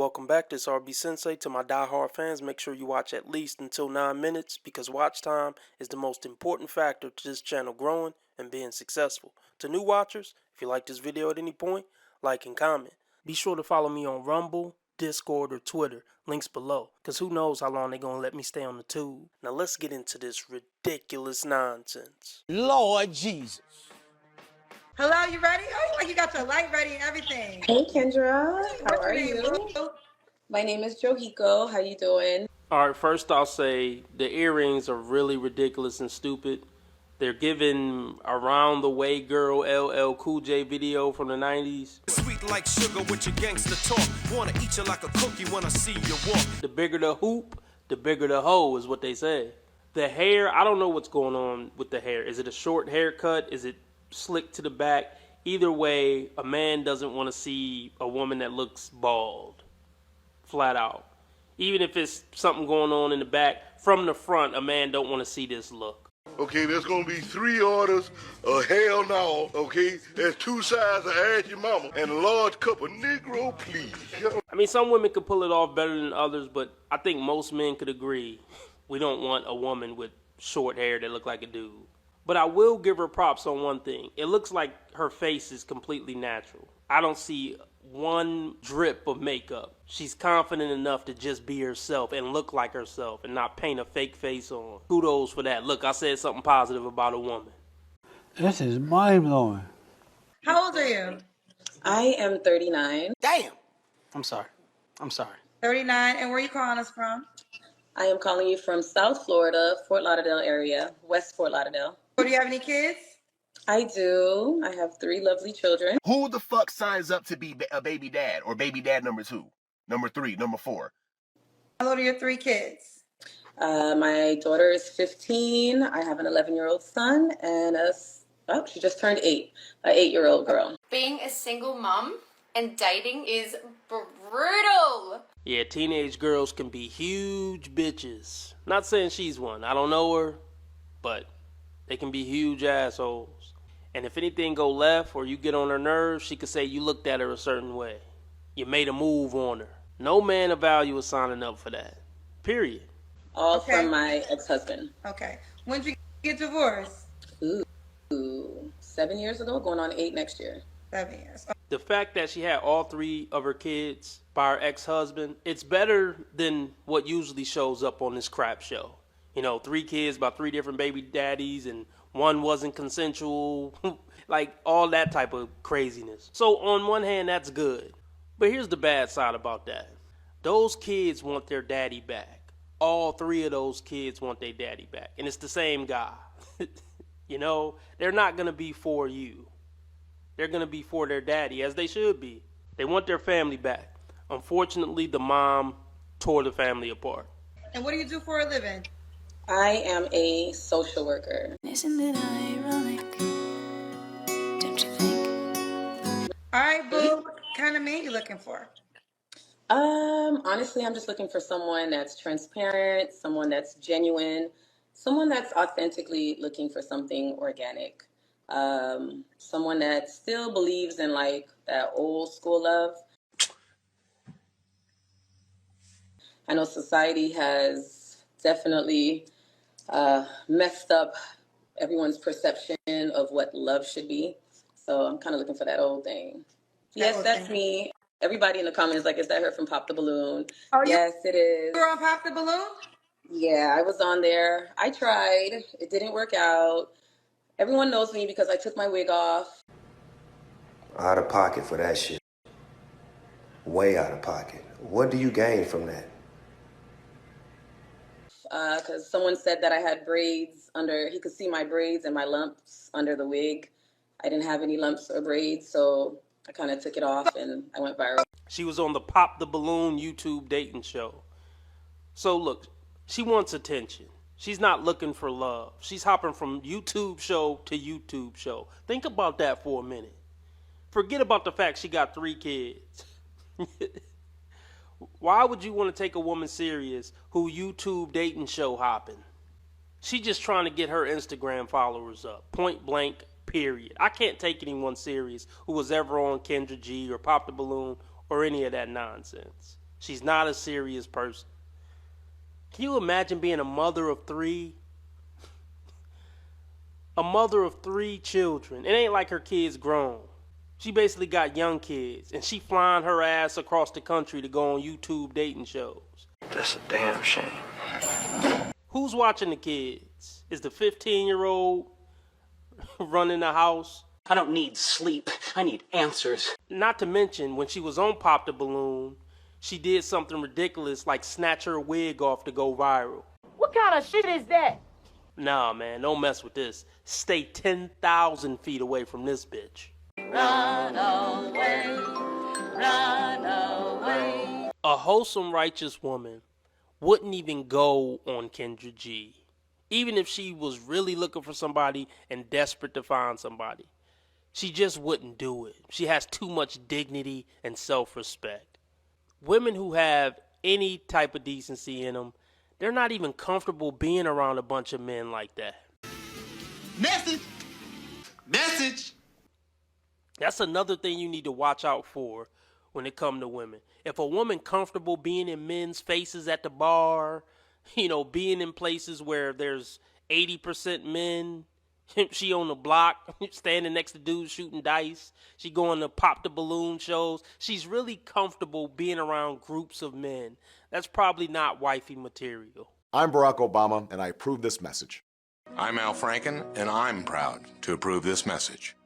Welcome back, this RB Sensei. To my die-hard fans, make sure you watch at least until 9 minutes because watch time is the most important factor to this channel growing and being successful. To new watchers, if you like this video at any point, like and comment. Be sure to follow me on Rumble, Discord, or Twitter, links below, because who knows how long they're going to let me stay on the tube. Now let's get into this ridiculous nonsense. Lord Jesus. Hello, you ready? Oh, like you got your light ready and everything. Hey Kendra, how What's are your name, you? boo? My name is Johiko. How you doing? Alright, first I'll say the earrings are really ridiculous and stupid. They're giving Around the Way Girl LL Cool J video from the 90s. Sweet like sugar with your gangster talk. Wanna eat you like a cookie when I see you walk. The bigger the hoop, the bigger the hoe is what they say. The hair, I don't know what's going on with the hair. Is it a short haircut? Is it slick to the back? Either way, a man doesn't want to see a woman that looks bald. Flat out. Even if it's something going on in the back, from the front, a man don't want to see this look. Okay, there's gonna be 3 orders of hell no, okay? There's 2 sides of Ask Your Mama and a large cup of Negro, please. I mean, some women could pull it off better than others, but I think most men could agree we don't want a woman with short hair that look like a dude. But I will give her props on one thing. It looks like her face is completely natural. I don't see one drip of makeup. She's confident enough to just be herself and look like herself and not paint a fake face on. Kudos for that. Look, I said something positive about a woman. This is mind-blowing. How old are you? I am 39. Damn. I'm sorry. 39. And where are you calling us from? I am calling you from South Florida, Fort Lauderdale area, West Fort Lauderdale. Do you have any kids? I do. I have 3 lovely children. Who the fuck signs up to be a baby dad or baby dad number 2, number 3, number 4? How old are your 3 kids? My daughter is 15. I have an 11-year-old son and she just turned 8, an 8-year-old girl. Being a single mom and dating is brutal. Yeah, teenage girls can be huge bitches. Not saying she's one. I don't know her, but they can be huge assholes. And if anything go left or you get on her nerves, she could say you looked at her a certain way. You made a move on her. No man of value is signing up for that. Period. All Okay. from my ex-husband. Okay. When did you get divorced? Ooh, 7 years ago, going on 8 next year. 7 years. The fact that she had all 3 of her kids by her ex-husband, it's better than what usually shows up on this crap show. You know, 3 kids by 3 different baby daddies and one wasn't consensual, like all that type of craziness. So on one hand, that's good. But here's the bad side about that. Those kids want their daddy back. All 3 of those kids want their daddy back. And it's the same guy. You know, they're not going to be for you. They're going to be for their daddy, as they should be. They want their family back. Unfortunately, the mom tore the family apart. And what do you do for a living? I am a social worker. Isn't it ironic? Don't you think? All right, boo. What kind of man you looking for? Honestly, I'm just looking for someone that's transparent, someone that's genuine, someone that's authentically looking for something organic. Someone that still believes in like that old school love. I know society has definitely messed up everyone's perception of what love should be. So I'm kind of looking for that old thing. Yes, that's me. Everybody in the comments is like, is that her from Pop the Balloon? Oh, yes, it is. You were on Pop the Balloon? Yeah, I was on there. I tried. It didn't work out. Everyone knows me because I took my wig off. Out of pocket for that shit. Way out of pocket. What do you gain from that? Because someone said that I had braids under, he could see my braids and my lumps under the wig. I didn't have any lumps or braids, so I kind of took it off and I went viral. She was on the Pop the Balloon YouTube dating show. So look, she wants attention. She's not looking for love. She's hopping from YouTube show to YouTube show. Think about that for a minute. Forget about the fact she got 3 kids. Why would you want to take a woman serious who YouTube dating show hopping? She just trying to get her Instagram followers up. Point blank, period. I can't take anyone serious who was ever on Kendra G or Pop the Balloon or any of that nonsense. She's not a serious person. Can you imagine being a mother of three? A mother of three children. It ain't like her kids grown. She basically got young kids, and she flying her ass across the country to go on YouTube dating shows. That's a damn shame. Who's watching the kids? Is the 15-year-old running the house? I don't need sleep. I need answers. Not to mention, when she was on Pop the Balloon, she did something ridiculous like snatch her wig off to go viral. What kind of shit is that? Nah, man, don't mess with this. Stay 10,000 feet away from this bitch. Run away, run away. A wholesome, righteous woman wouldn't even go on Kendra G, even if she was really looking for somebody and desperate to find somebody. She just wouldn't do it. She has too much dignity and self-respect. Women who have any type of decency in them, they're not even comfortable being around a bunch of men like that. Message! Message! That's another thing you need to watch out for when it comes to women. If a woman comfortable being in men's faces at the bar, being in places where there's 80% men, she on the block, standing next to dudes shooting dice, she going to Pop the Balloon shows, she's really comfortable being around groups of men. That's probably not wifey material. I'm Barack Obama, and I approve this message. I'm Al Franken, and I'm proud to approve this message.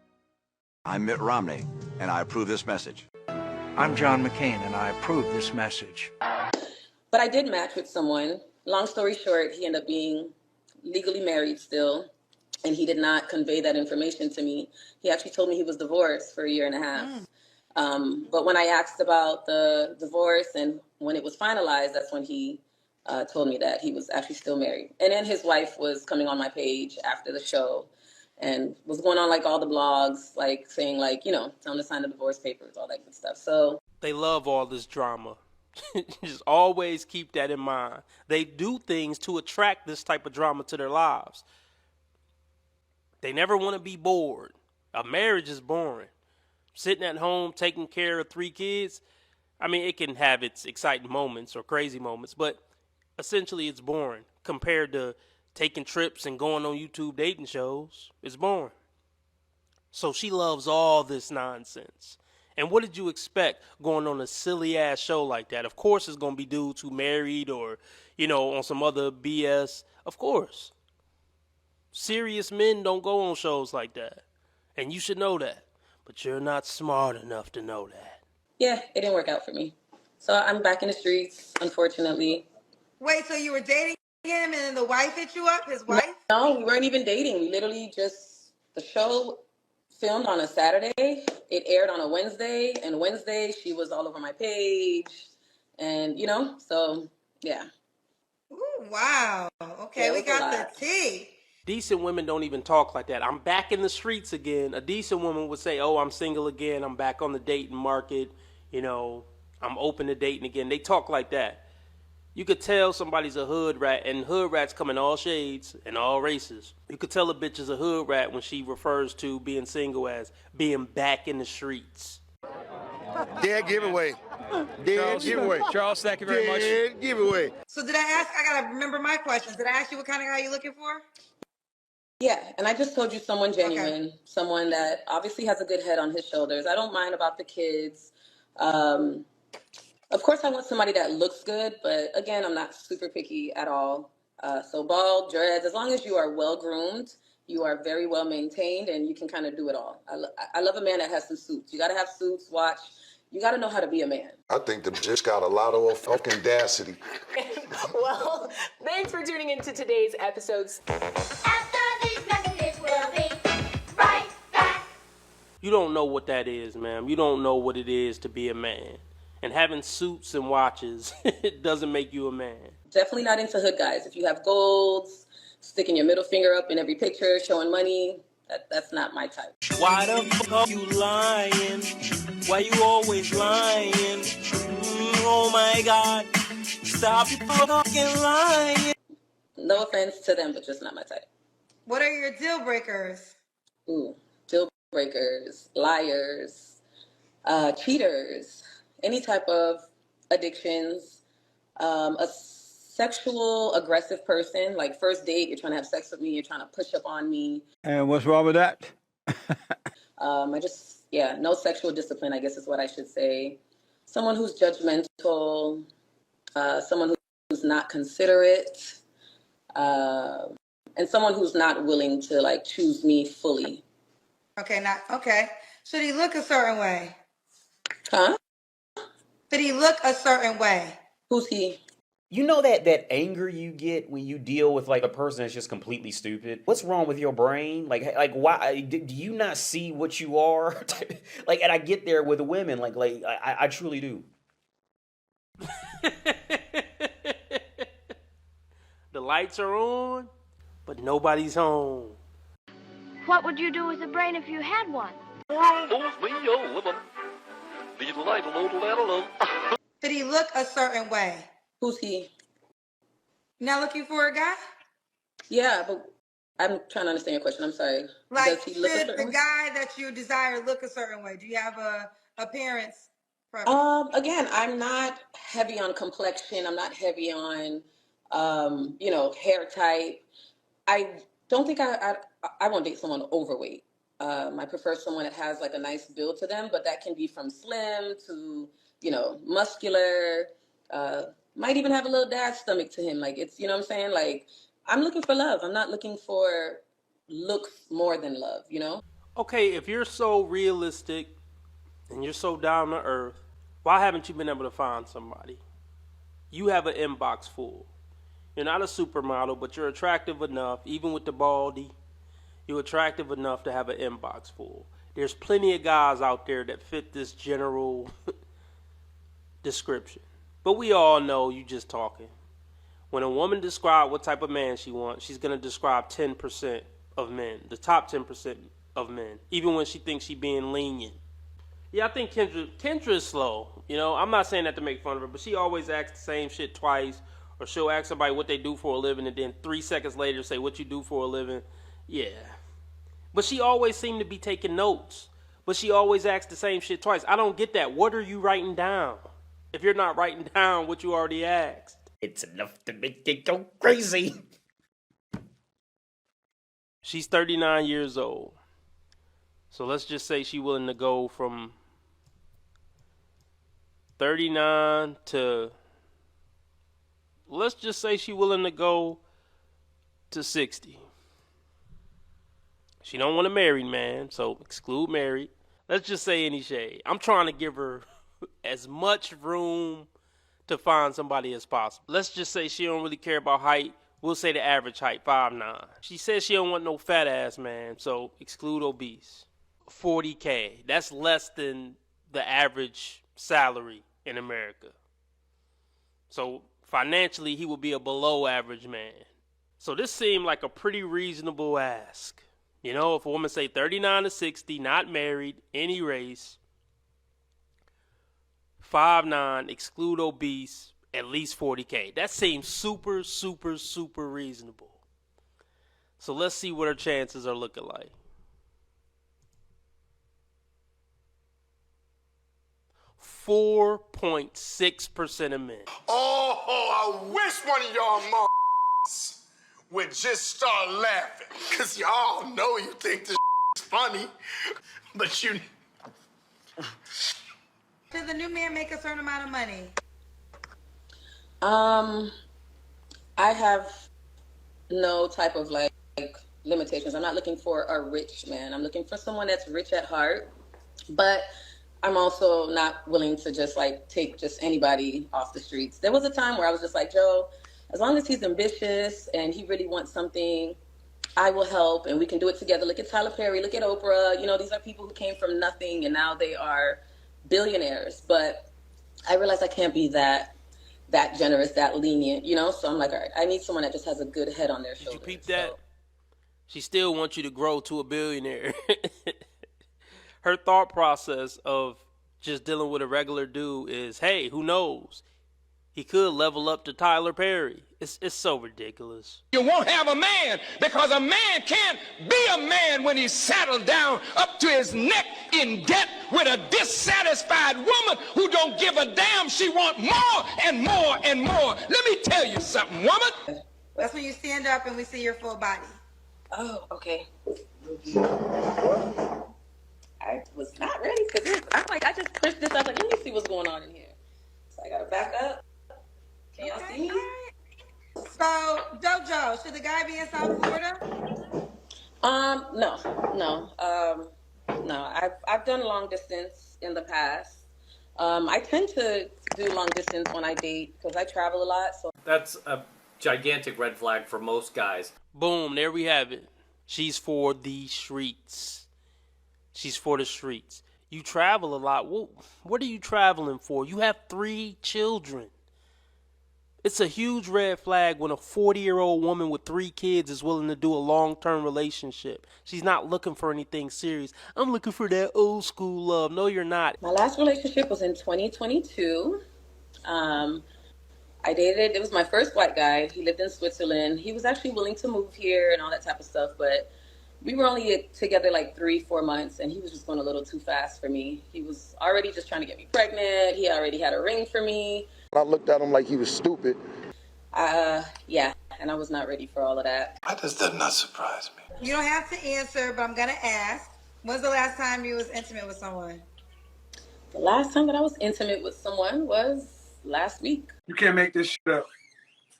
I'm Mitt Romney, and I approve this message. I'm John McCain, and I approve this message. But I did match with someone. Long story short, he ended up being legally married still, and he did not convey that information to me. He actually told me he was divorced for a year and a half. But when I asked about the divorce and when it was finalized, that's when he told me that he was actually still married. And then his wife was coming on my page after the show and was going on like all the blogs, like saying like, tell him to sign the divorce papers, all that good stuff. So they love all this drama. Just always keep that in mind. They do things to attract this type of drama to their lives. They never want to be bored. A marriage is boring. Sitting at home taking care of 3 kids, it can have its exciting moments or crazy moments, but essentially it's boring compared to taking trips and going on YouTube dating shows. It's boring. So she loves all this nonsense. And what did you expect going on a silly ass show like that? Of course it's going to be dudes who married or, on some other BS. Of course. Serious men don't go on shows like that. And you should know that. But you're not smart enough to know that. Yeah, it didn't work out for me. So I'm back in the streets, unfortunately. Wait, so you were dating him and then the wife hit you up, his wife? No, we weren't even dating. We literally the show filmed on a Saturday. It aired on a Wednesday. And Wednesday, she was all over my page. And, so, yeah. Ooh, wow. Okay, Yeah, we got the tea. Decent women don't even talk like that. I'm back in the streets again. A decent woman would say, oh, I'm single again. I'm back on the dating market. I'm open to dating again. They talk like that. You could tell somebody's a hood rat, and hood rats come in all shades and all races. You could tell a bitch is a hood rat when she refers to being single as being back in the streets. Dead giveaway. Dead giveaway. Charles, thank you very much. Dead giveaway. So did I ask, I gotta remember my questions. Did I ask you what kind of guy you're looking for? Yeah, and I just told you someone genuine, someone that obviously has a good head on his shoulders. I don't mind about the kids. Of course, I want somebody that looks good, but again, I'm not super picky at all. So bald, dreads, as long as you are well-groomed, you are very well-maintained, and you can kind of do it all. I love a man that has some suits. You got to have suits, watch. You got to know how to be a man. I think them just got a lot of fucking audacity. Well, thanks for tuning into today's episodes. After these messages, we'll be right back. You don't know what that is, ma'am. You don't know what it is to be a man. And having suits and watches, it doesn't make you a man. Definitely not into hood guys. If you have golds, sticking your middle finger up in every picture, showing money, that's not my type. Why the fuck are you lying? Why you always lying? Oh my God. Stop fucking lying. No offense to them, but just not my type. What are your deal breakers? Ooh, deal breakers, liars, cheaters, any type of addictions, a sexual aggressive person. Like first date, you're trying to have sex with me, you're trying to push up on me. And what's wrong with that? No sexual discipline, I guess is what I should say. Someone who's judgmental, someone who's not considerate, and someone who's not willing to like choose me fully. Okay. Should he look a certain way? Huh? Should he look a certain way? Who's he? You know that anger you get when you deal with like a person that's just completely stupid? What's wrong with your brain? Like why do you not see what you are? Like, and I get there with women, I truly do. The lights are on, but nobody's home. What would you do with a brain if you had one? Should he look a certain way? Who's he? Not looking for a guy? Yeah, but I'm trying to understand your question. I'm sorry. Like, Does he look a should certain the way? guy that you desire look a certain way? Do you have a appearance preference? Again, I'm not heavy on complexion. I'm not heavy on, hair type. I don't think I won't date someone overweight. I prefer someone that has like a nice build to them, but that can be from slim to, muscular. Might even have a little dad stomach to him. Like it's, you know what I'm saying? Like I'm looking for love. I'm not looking for looks more than love, Okay, if you're so realistic and you're so down to earth, why haven't you been able to find somebody? You have an inbox full. You're not a supermodel, but you're attractive enough, even with the baldy, you're attractive enough to have an inbox full. There's plenty of guys out there that fit this general description. But we all know you just talking. When a woman describes what type of man she wants, she's going to describe 10% of men, the top 10% of men, even when she thinks she's being lenient. Yeah, I think Kendra is slow. I'm not saying that to make fun of her, but she always asks the same shit twice, or she'll ask somebody what they do for a living, and then 3 seconds later say, what you do for a living? Yeah. But she always seemed to be taking notes. But she always asks the same shit twice. I don't get that. What are you writing down if you're not writing down what you already asked? It's enough to make it go crazy. She's 39 years old. So let's just say she's willing to go from 39 to, let's just say she's willing to go to 60. She don't want a married man, so exclude married. Let's just say any shade. I'm trying to give her as much room to find somebody as possible. Let's just say she don't really care about height. We'll say the average height, 5'9". She says she don't want no fat ass man, so exclude obese. 40K. That's less than the average salary in America. So financially, he would be a below average man. So this seemed like a pretty reasonable ask. If a woman say 39 to 60, not married, any race, 5'9", exclude obese, at least 40K. That seems super, super, super reasonable. So let's see what her chances are looking like. 4.6% of men. Oh, I wish one of y'all would just start laughing. Because y'all know you think this is funny. But you... Does the new man make a certain amount of money? I have no type of like limitations. I'm not looking for a rich man. I'm looking for someone that's rich at heart, but I'm also not willing to just like take just anybody off the streets. There was a time where I was just like, Joe, as long as he's ambitious and he really wants something, I will help and we can do it together. Look at Tyler Perry, look at Oprah. These are people who came from nothing and now they are billionaires. But I realize I can't be that generous, that lenient, So I'm like, all right, I need someone that just has a good head on their shoulders. Did you peep that? So. She still wants you to grow to a billionaire. Her thought process of just dealing with a regular dude is, hey, who knows? He could level up to Tyler Perry. It's so ridiculous. You won't have a man because a man can't be a man when he's saddled down up to his neck in debt with a dissatisfied woman who don't give a damn. She want more and more and more. Let me tell you something, woman. That's when you stand up and we see your full body. Oh, okay. I was not ready for this. I'm like, I just pushed this. I was like, let me see what's going on in here. So I gotta back up. Can y'all see me? So, JoJo, should the guy be in South Florida? No. I've done long distance in the past. I tend to do long distance when I date because I travel a lot. So that's a gigantic red flag for most guys. Boom, there we have it. She's for the streets. She's for the streets. You travel a lot. What are you traveling for? You have 3 children. It's a huge red flag when a 40-year-old woman with 3 kids is willing to do a long-term relationship. She's not looking for anything serious. I'm looking for that old school love. No, you're not. My last relationship was in 2022. I dated, it was my first white guy. He lived in Switzerland. He was actually willing to move here and all that type of stuff, but we were only together like 3-4 months, and he was just going a little too fast for me. He was already just trying to get me pregnant. He already had a ring for me. I looked at him like he was stupid. Yeah, and I was not ready for all of that. Why does that not surprise me? You don't have to answer, but I'm gonna ask. When's the last time you was intimate with someone? The last time that I was intimate with someone was last week. You can't make this shit up.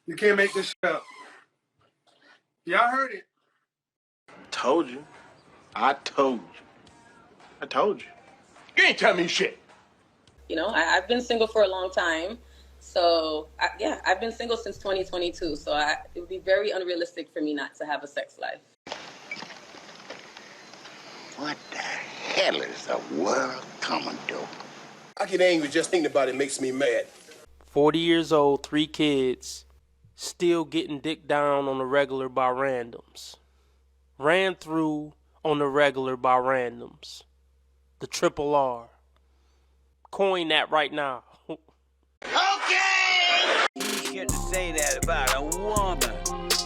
You can't make this shit up. Y'all heard it. Told you. I told you. You ain't tell me shit. You know, I've been single for a long time. So, I've been single since 2022. So it would be very unrealistic for me not to have a sex life. What the hell is the world coming to? I get angry just thinking about it makes me mad. 40 years old, 3 kids, still getting dick down on the regular by randoms. Ran through on the regular by randoms. The triple R. Coin that right now. Okay! You shouldn't say that about a woman.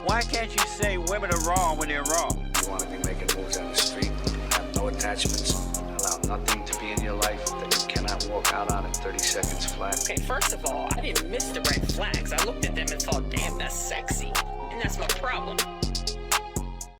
Why can't you say women are wrong when they're wrong? You want to be making moves on the street, have no attachments, allow nothing to be in your life that you cannot walk out on in 30 seconds flat. Okay, first of all, I didn't miss the red flags. I looked at them and thought, damn, that's sexy. And that's my problem.